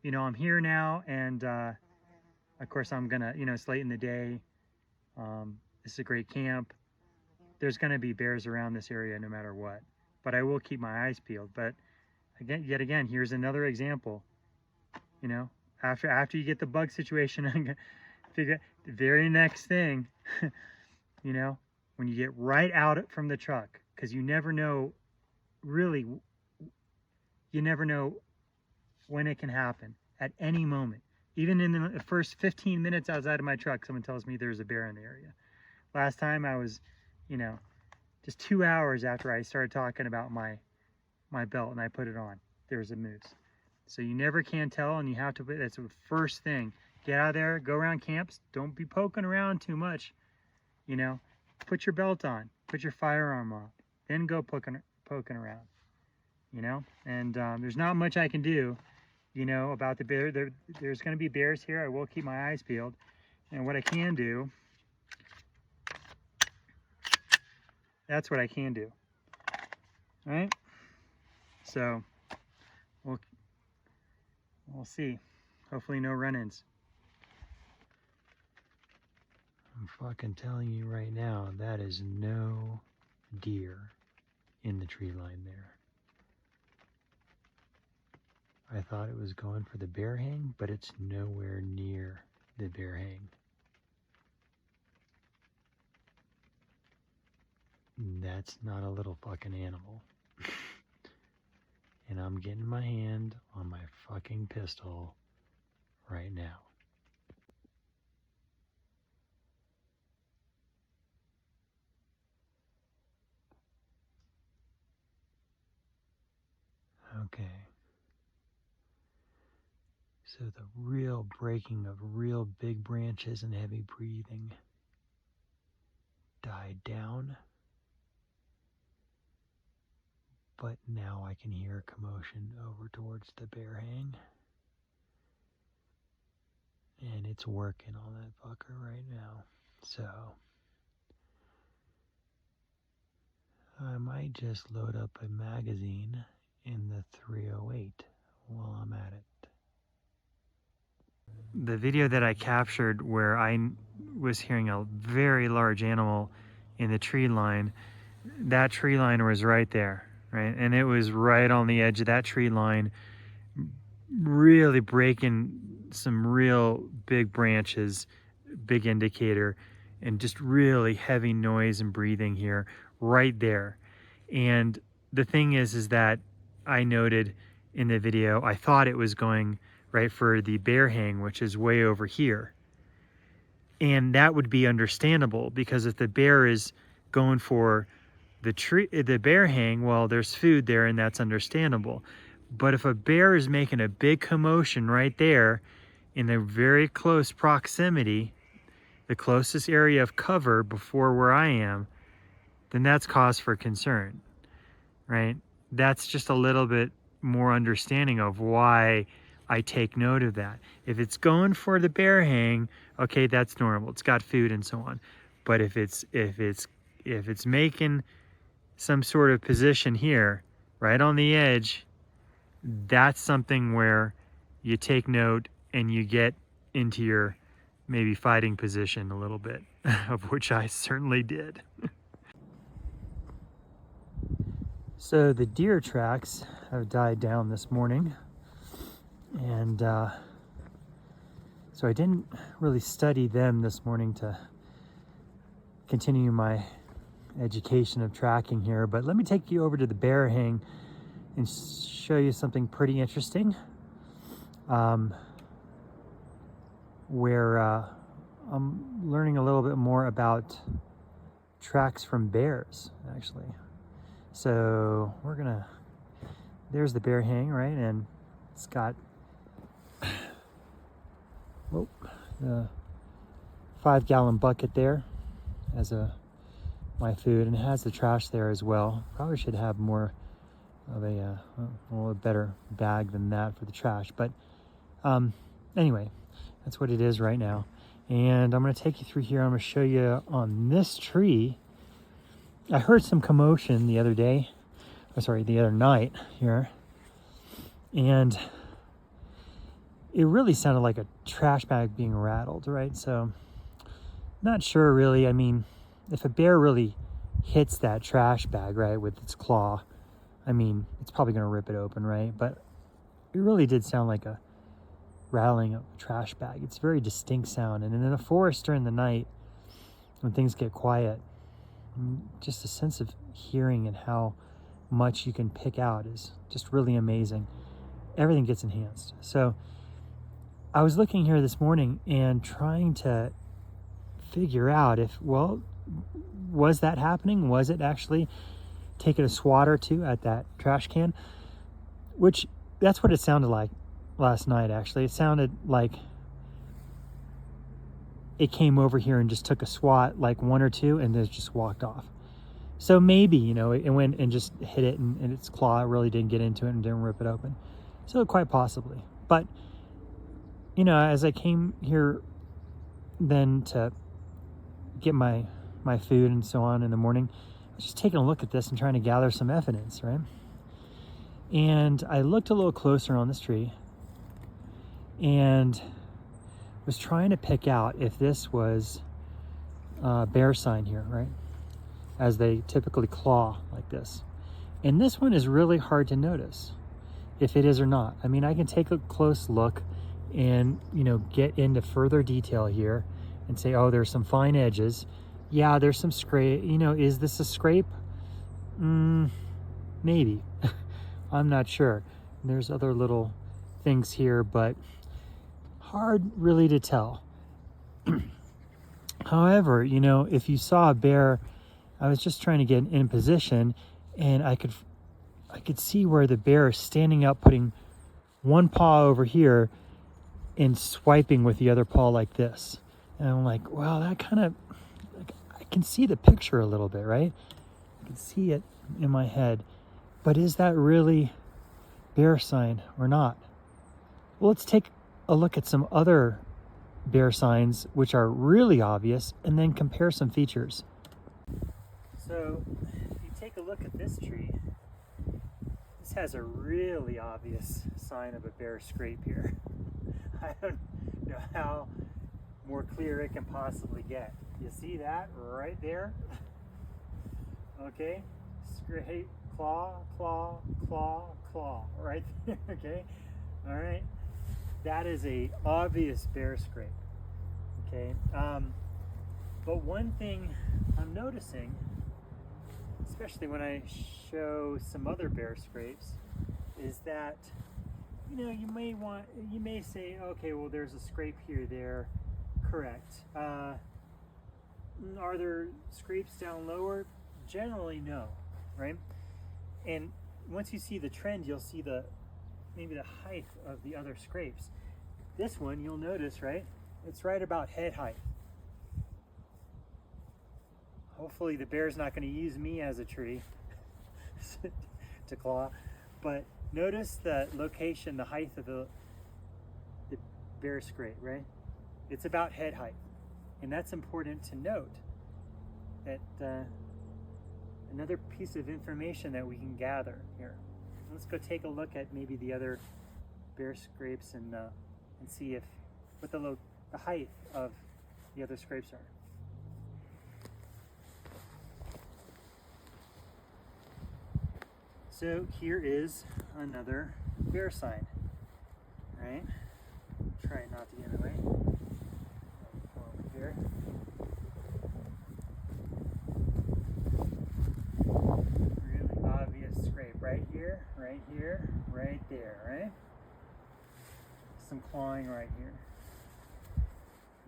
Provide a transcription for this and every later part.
I'm here now, and of course I'm gonna, it's late in the day. This is a great camp. There's gonna be bears around this area no matter what, but I will keep my eyes peeled. But yet again, here's another example. After you get the bug situation, I'm gonna figure out the very next thing. When you get right out from the truck, because you never know, really, you never know when it can happen at any moment. Even in the first 15 minutes outside of my truck, someone tells me there's a bear in the area. Last time I was, just 2 hours after I started talking about my belt and I put it on, there was a moose. So you never can tell, and you have to, that's the first thing. Get out of there, go around camps, don't be poking around too much, put your belt on, put your firearm on, then go poking around, and there's not much I can do, about the bear. There's going to be bears here. I will keep my eyes peeled, and what I can do, that's what I can do, right? So we'll see. Hopefully no run-ins. I'm fucking telling you right now, that is no deer in the tree line there. I thought it was going for the bear hang, but it's nowhere near the bear hang. That's not a little fucking animal. And I'm getting my hand on my fucking pistol right now. Okay. So the real breaking of real big branches and heavy breathing died down. But now I can hear commotion over towards the bear hang. And it's working on that fucker right now. So I might just load up a magazine in the 308 while I'm at it. The video that I captured where I was hearing a very large animal in the tree line, that tree line was right there, right? And it was right on the edge of that tree line, really breaking some real big branches, big indicator, and just really heavy noise and breathing here, right there. And the thing is that I noted in the video, I thought it was going right for the bear hang, which is way over here. And that would be understandable, because if the bear is going for the bear hang, well, there's food there, and that's understandable. But if a bear is making a big commotion right there in the very close proximity, the closest area of cover before where I am, then that's cause for concern, right? That's just a little bit more understanding of why I take note of that. If it's going for the bear hang, okay, that's normal. It's got food and so on. But if it's making some sort of position here, right on the edge, that's something where you take note and you get into your maybe fighting position a little bit, of which I certainly did. So the deer tracks have died down this morning, and so I didn't really study them this morning to continue my education of tracking here, but let me take you over to the bear hang and show you something pretty interesting, where I'm learning a little bit more about tracks from bears, actually. So there's the bear hang, right? And it's got the 5-gallon bucket there as my food, and it has the trash there as well. Probably should have more of a little better bag than that for the trash, but anyway, that's what it is right now. And I'm going to take you through here. I'm going to show you on this tree. I heard some commotion the other night here, and it really sounded like a trash bag being rattled, right? So not sure really. I mean, if a bear really hits that trash bag, right, with its claw, I mean, it's probably going to rip it open, right? But it really did sound like a rattling of a trash bag. It's a very distinct sound. And in a forest during the night, when things get quiet, just a sense of hearing and how much you can pick out is just really amazing. Everything gets enhanced. So I was looking here this morning and trying to figure out if, well, was that happening? Was it actually taking a swat or two at that trash can? Which, that's what it sounded like last night, actually. It sounded like it came over here and just took a swat, like one or two, and then just walked off. So maybe, you know, it went and just hit it, and its claw really didn't get into it and didn't rip it open. So quite possibly. But, you know, as I came here then to get my food and so on in the morning, I was just taking a look at this and trying to gather some evidence, right? And I looked a little closer on this tree and was trying to pick out if this was a bear sign here, right? As they typically claw like this. And this one is really hard to notice if it is or not. I mean, I can take a close look and, you know, get into further detail here and say, oh, there's some fine edges. Yeah, there's some scrape. You know, is this a scrape? Maybe. I'm not sure. There's other little things here, but hard really to tell. However, you know, if you saw a bear, I was just trying to get in position, and I could see where the bear is standing up, putting one paw over here and swiping with the other paw like this. And I'm like, well, that kind of, like, I can see the picture a little bit, right? I can see it in my head. But is that really bear sign or not? Well, let's take a look at some other bear signs which are really obvious and then compare some features. So if you take a look at this tree, this has a really obvious sign of a bear scrape here. I don't know how more clear it can possibly get. You see that right there? Okay, scrape, claw, claw, claw, claw, right there, okay? All right, that is a obvious bear scrape, okay? But one thing I'm noticing, especially when I show some other bear scrapes, is that, you know, you may say, okay, well, there's a scrape here, there, correct. Are there scrapes down lower? Generally, no, right? And once you see the trend, you'll see maybe the height of the other scrapes. This one, you'll notice, right? It's right about head height. Hopefully the bear's not going to use me as a tree to claw, but notice the location, the height of the bear scrape, right? It's about head height. And that's important to note, that another piece of information that we can gather here. Let's go take a look at maybe the other bear scrapes and see what the height of the other scrapes are. So here is another bear sign, right? Try not to get in the way. Go over here. Really obvious scrape right here, right there, right? Some clawing right here.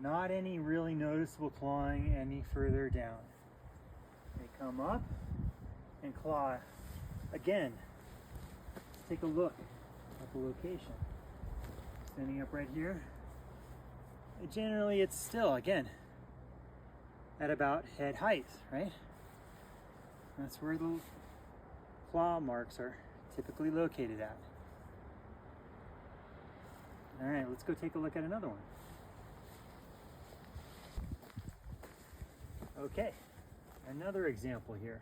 Not any really noticeable clawing any further down. They come up and claw again. Let's take a look at the location. Standing up right here. And generally it's still, again, at about head height, right? That's where the claw marks are typically located at. All right, let's go take a look at another one. Okay, another example here.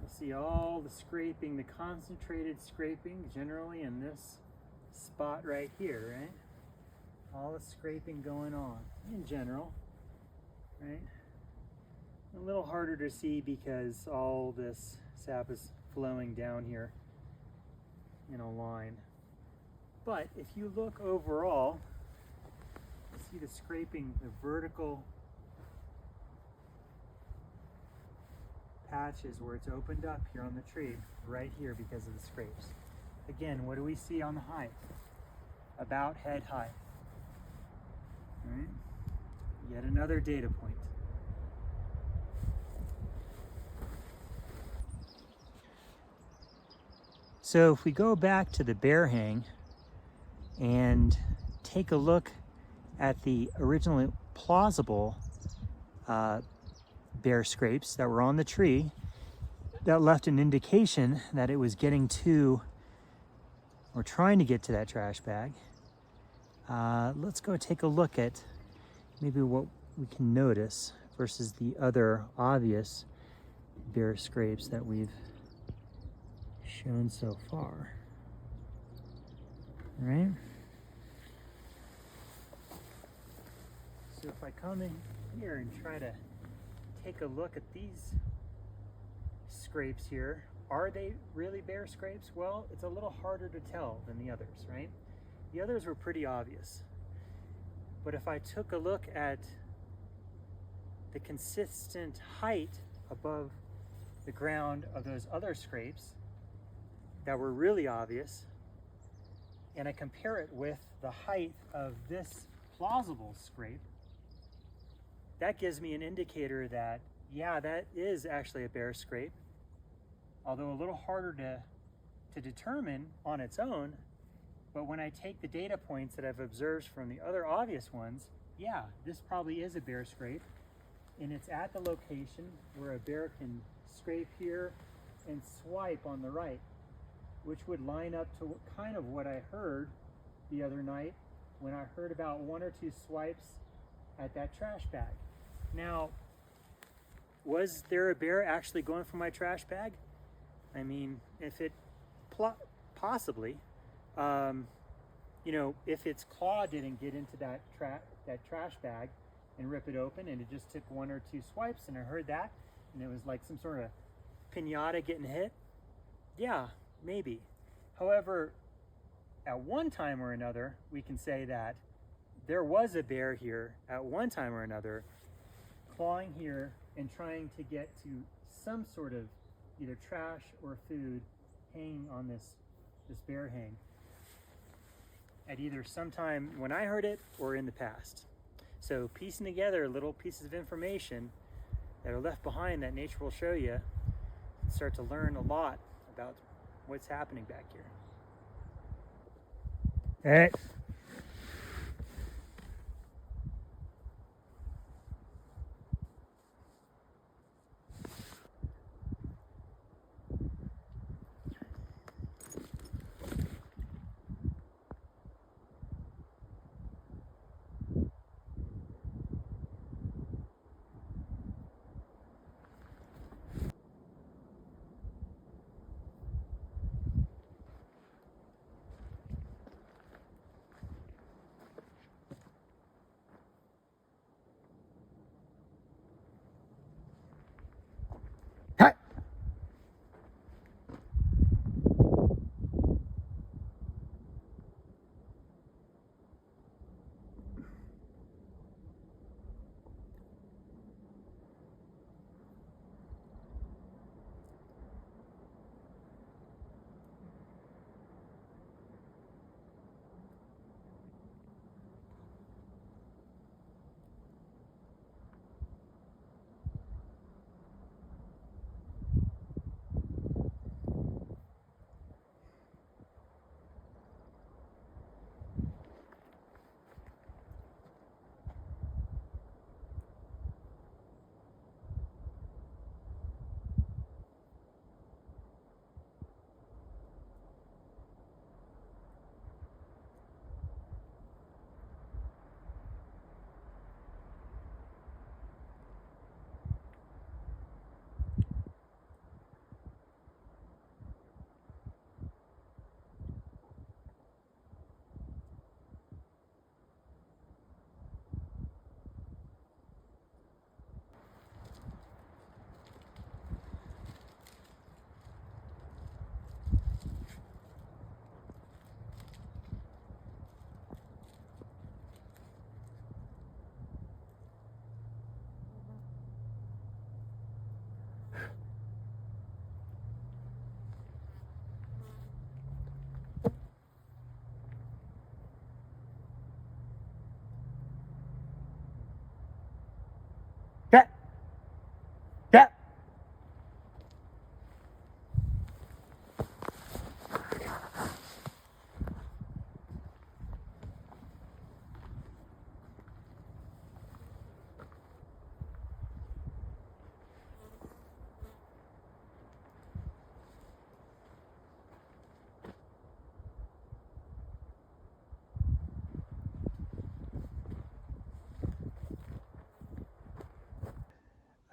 You'll see all the scraping, the concentrated scraping generally in this spot right here, right? All the scraping going on in general, right? A little harder to see because all this sap is flowing down here in a line. But if you look overall, you see the scraping, the vertical patches where it's opened up here on the tree, right here because of the scrapes. Again, what do we see on the height? About head height. All right? Yet another data point. So if we go back to the bear hang and take a look at the originally plausible bear scrapes that were on the tree, that left an indication that it was getting to or trying to get to that trash bag. Let's go take a look at maybe what we can notice versus the other obvious bear scrapes that we've shown so far. All right? So if I come in here and try to take a look at these scrapes here, are they really bear scrapes? Well, it's a little harder to tell than the others, right? The others were pretty obvious. But if I took a look at the consistent height above the ground of those other scrapes that were really obvious, and I compare it with the height of this plausible scrape, that gives me an indicator that, yeah, that is actually a bear scrape, although a little harder to determine on its own. But when I take the data points that I've observed from the other obvious ones, yeah, this probably is a bear scrape, and it's at the location where a bear can scrape here and swipe on the right, which would line up to kind of what I heard the other night when I heard about 1 or 2 swipes at that trash bag. Now, was there a bear actually going for my trash bag? I mean, if it possibly, you know, if its claw didn't get into that trash bag and rip it open, and it just took 1 or 2 swipes, and I heard that, and it was like some sort of pinata getting hit, yeah, maybe. However, at one time or another, we can say that there was a bear here at one time or another, clawing here and trying to get to some sort of either trash or food hanging on this bear hang at either some time when I heard it or in the past. So piecing together little pieces of information that are left behind that nature will show you, and start to learn a lot about what's happening back here. Hey.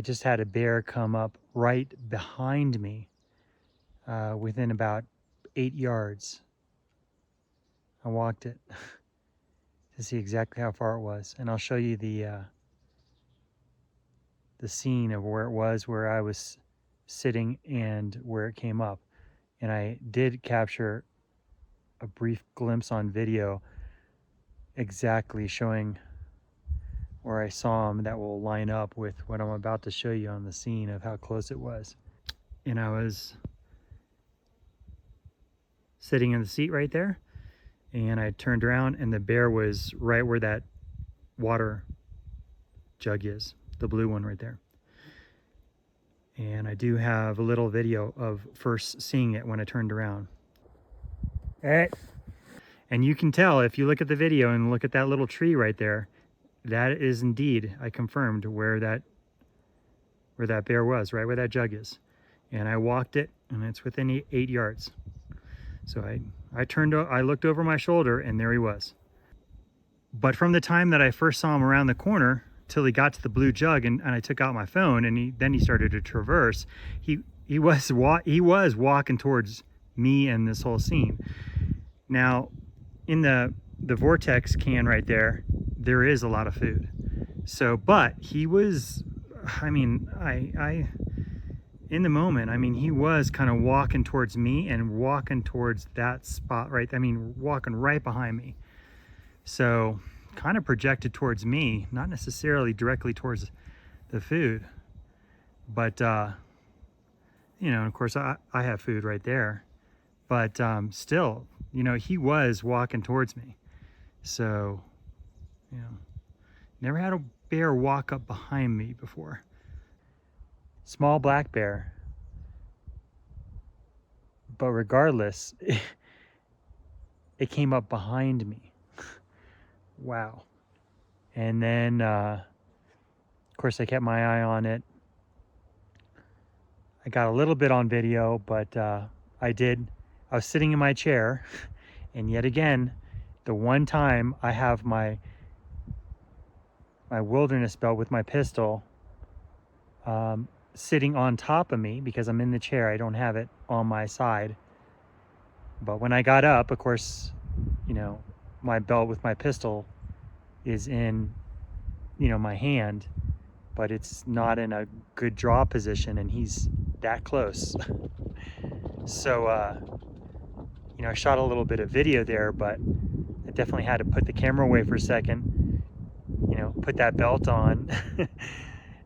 I just had a bear come up right behind me, within about 8 yards. I walked it to see exactly how far it was, and I'll show you the scene of where it was, where I was sitting, and where it came up. And I did capture a brief glimpse on video exactly showing where I saw him, that will line up with what I'm about to show you on the scene of how close it was. And I was sitting in the seat right there, and I turned around, and the bear was right where that water jug is, the blue one right there. And I do have a little video of first seeing it when I turned around. And you can tell if you look at the video and look at that little tree right there, that is indeed, I confirmed, where that bear was, right where that jug is. And I walked it, and it's within 8 yards. So I looked over my shoulder, and there he was. But from the time that I first saw him around the corner till he got to the blue jug, and I took out my phone, and then he started to traverse, he was walking towards me and this whole scene. Now, in the vortex can right there is a lot of food. So, but he was, I mean, in the moment, I mean, he was kind of walking towards me and walking towards that spot, right? I mean, walking right behind me. So kind of projected towards me, not necessarily directly towards the food, but, you know, of course I have food right there, but, still, you know, he was walking towards me. So, you know, never had a bear walk up behind me before. Small black bear, but regardless, it came up behind me. Wow. And then, of course, I kept my eye on it. I got a little bit on video, but I was sitting in my chair, and yet again, the one time I have my wilderness belt with my pistol sitting on top of me, because I'm in the chair, I don't have it on my side. But when I got up, of course, you know, my belt with my pistol is in, you know, my hand, but it's not in a good draw position, and he's that close. So, you know, I shot a little bit of video there, but I definitely had to put the camera away for a second, you know, put that belt on,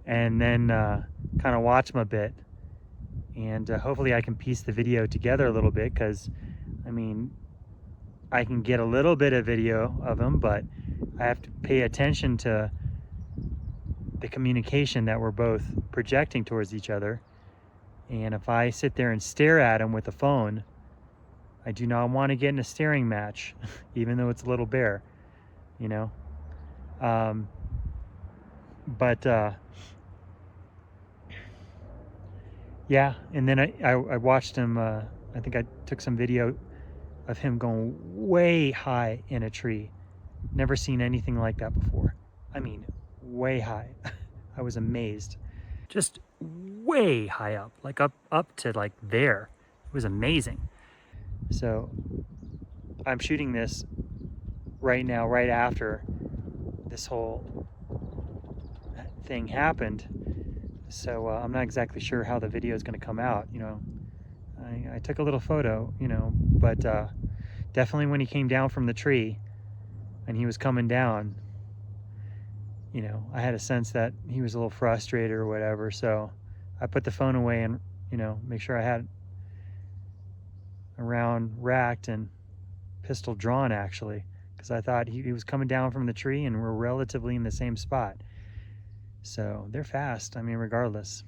and then kind of watch him a bit. And hopefully I can piece the video together a little bit, because, I mean, I can get a little bit of video of him, but I have to pay attention to the communication that we're both projecting towards each other. And if I sit there and stare at him with a phone, I do not want to get in a staring match, even though it's a little bear, you know. But yeah, and then I watched him, I think I took some video of him going way high in a tree. Never seen anything like that before. I mean, way high. I was amazed. Just way high up, like up to like there. It was amazing. So I'm shooting this right now, right after this whole thing happened. So I'm not exactly sure how the video is going to come out. You know, I took a little photo, you know, but definitely when he came down from the tree and he was coming down, you know, I had a sense that he was a little frustrated or whatever. So I put the phone away and, you know, make sure I had a round racked and pistol drawn, actually, because I thought he was coming down from the tree and we're relatively in the same spot. So they're fast, I mean, regardless.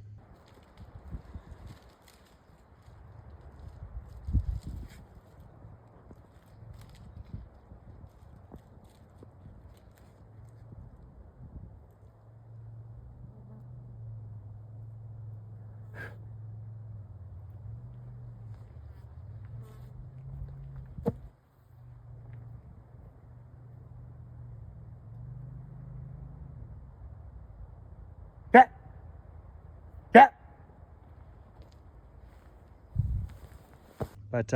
But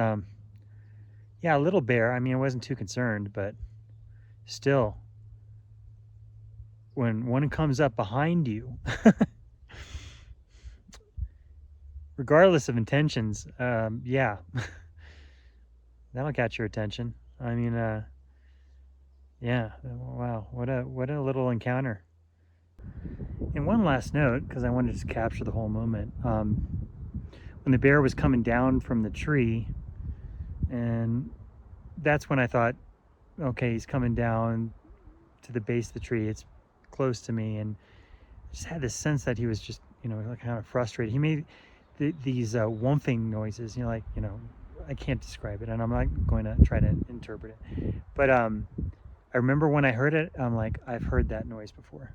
yeah, a little bear. I mean, I wasn't too concerned, but still, when one comes up behind you, regardless of intentions, yeah, that'll catch your attention. I mean, yeah, wow, what a little encounter. And one last note, because I wanted to capture the whole moment. When the bear was coming down from the tree, and that's when I thought, okay, he's coming down to the base of the tree. It's close to me, and I just had this sense that he was just, like kind of frustrated. He made these whumping noises, like, I can't describe it, and I'm not going to try to interpret it. But I remember when I heard it, I'm like, I've heard that noise before.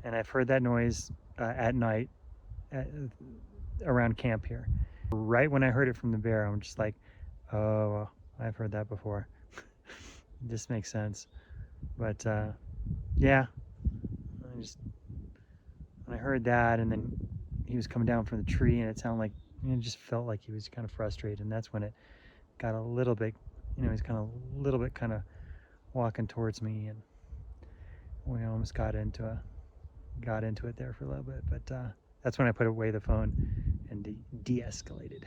And I've heard that noise at night around camp here. Right when I heard it from the bear, I'm just like, oh, I've heard that before. This makes sense. But yeah, when I heard that, and then he was coming down from the tree, and it sounded like, it just felt like he was kind of frustrated, and that's when it got a little bit, he's kind of a little bit kind of walking towards me, and we almost got into it there for a little bit. But that's when I put away the phone and de-escalated.